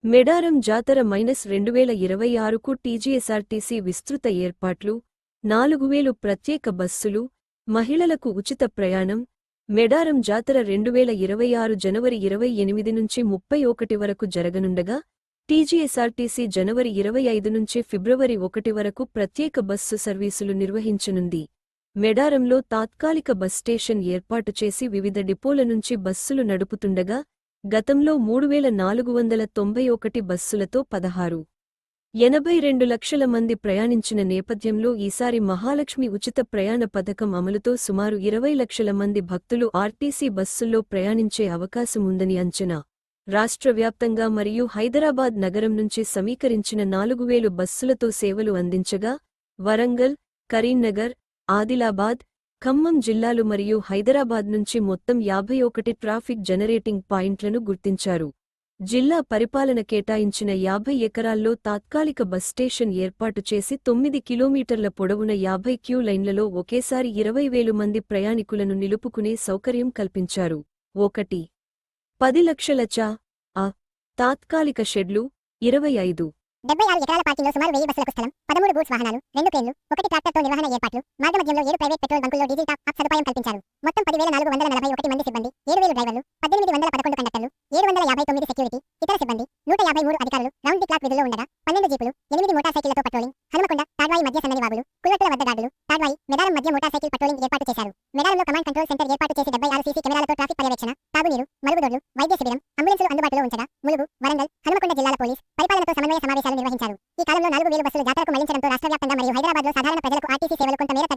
మెడారం జాతర -2026కు టీజీఎస్ఆర్టీసీ విస్తృత ఏర్పాట్లు, 4000 ప్రత్యేక బస్సులు, మహిళలకు ఉచిత ప్రయాణం. మెడారం జాతర 2026 జనవరి 28 నుంచి 31 వరకు జరగనుండగా, టీజీఎస్ఆర్టీసీ జనవరి 25 నుంచి ఫిబ్రవరి 1 వరకు ప్రత్యేక బస్సు సర్వీసులు నిర్వహించనుంది. మెడారంలో తాత్కాలిక బస్ స్టేషన్ ఏర్పాటు చేసి వివిధ డిపోల నుంచి బస్సులు నడుపుతుండగా, గతంలో 3491 బస్సులతో 16.82 లక్షల మంది ప్రయాణించిన నేపథ్యంలో ఈసారి మహాలక్ష్మి ఉచిత ప్రయాణ పథకం అమలుతో సుమారు 20 లక్షల మంది భక్తులు ఆర్టీసీ బస్సుల్లో ప్రయాణించే అవకాశం ఉందని అంచనా. రాష్ట్ర వ్యాప్తంగా మరియు హైదరాబాద్ నగరం నుంచి సమీకరించిన 4000 బస్సులతో సేవలు అందించగా, వరంగల్, కరీంనగర్, ఆదిలాబాద్, ఖమ్మం జిల్లాలు మరియు హైదరాబాద్ నుంచి మొత్తం 51 ట్రాఫిక్ జనరేటింగ్ పాయింట్లను గుర్తించారు. జిల్లా పరిపాలన కేటాయించిన 50 ఎకరాల్లో తాత్కాలిక బస్ స్టేషన్ ఏర్పాటు చేసి 9 కిలోమీటర్ల పొడవున 50 క్యూ లైన్లలో ఒకేసారి 20,000 మంది ప్రయాణికులను నిలుపుకునే సౌకర్యం కల్పించారు. 1.10 లక్షల తాత్కాలిక షెడ్లు, 25 76 ఎకరాల పార్కింగ్లో సుమారు 1000 బస్సులకు స్థలం, 13 గూడ్స్ వాహనాలు, 2 క్రేన్లు, 1 ట్రాక్టర్తో నిర్వహణ ఏర్పాట్లు, మార్గమధ్యంలో 7 ప్రైవేట్ పెట్రోల్ బంకుల్లో డీజిల్ టాప్ అప్ సదుపాయం కల్పించారు. మొత్తం 10,441 మంది సిబ్బంది, 7,000 డ్రైవర్లు, 1811 కండక్టర్లు, 759 సెక్యూరిటీ, ఇతర సిబ్బంది, 153 అధికారులు రౌండ్ ది క్లాక్ విధుల్లో ఉండగా, 12 జీపులు, 8 మోటార్ సైకిళ్లతో పట్రోలింగ్, హనుమకొండ, తాడ్వాయి మధ్య సన్నని వాగులు, కుల్వట్టుల వద్ద గార్డులు, తాడ్వాయి, మెడారం మధ్య మోటార్ సైకిల్ పట్రోలింగ్ ఏర్పాటు చేశారు. మెడారంలో కమాండ్ కంట్రోల్ సెంటర్ ఏర్పాటు చేసి 76 సీసీ కెమెరాలతో ట్రాఫిక్ పర్యవేక్షణ, తాగునీరు, మరుగుదొడ్లు, వైద్య శిబిరం, అంబులెన్సులు అందుబాటులో ఉంచగా, ములుగు, వరంగల్, హనుమకొండ జిల్లాల పోలీస్ పరిపాలనతో సమన్వయ సమావేశాలు నిర్వహించారు. ఈ కాలంలో 4000 బస్సులు జాతరకు మళ్లించడంతో రాష్ట్రవ్యాప్తంగా మరియు హైదరాబాద్లో సాధారణ ప్రజలకు ఆర్టీసీ సేవలు కొంత మేరకు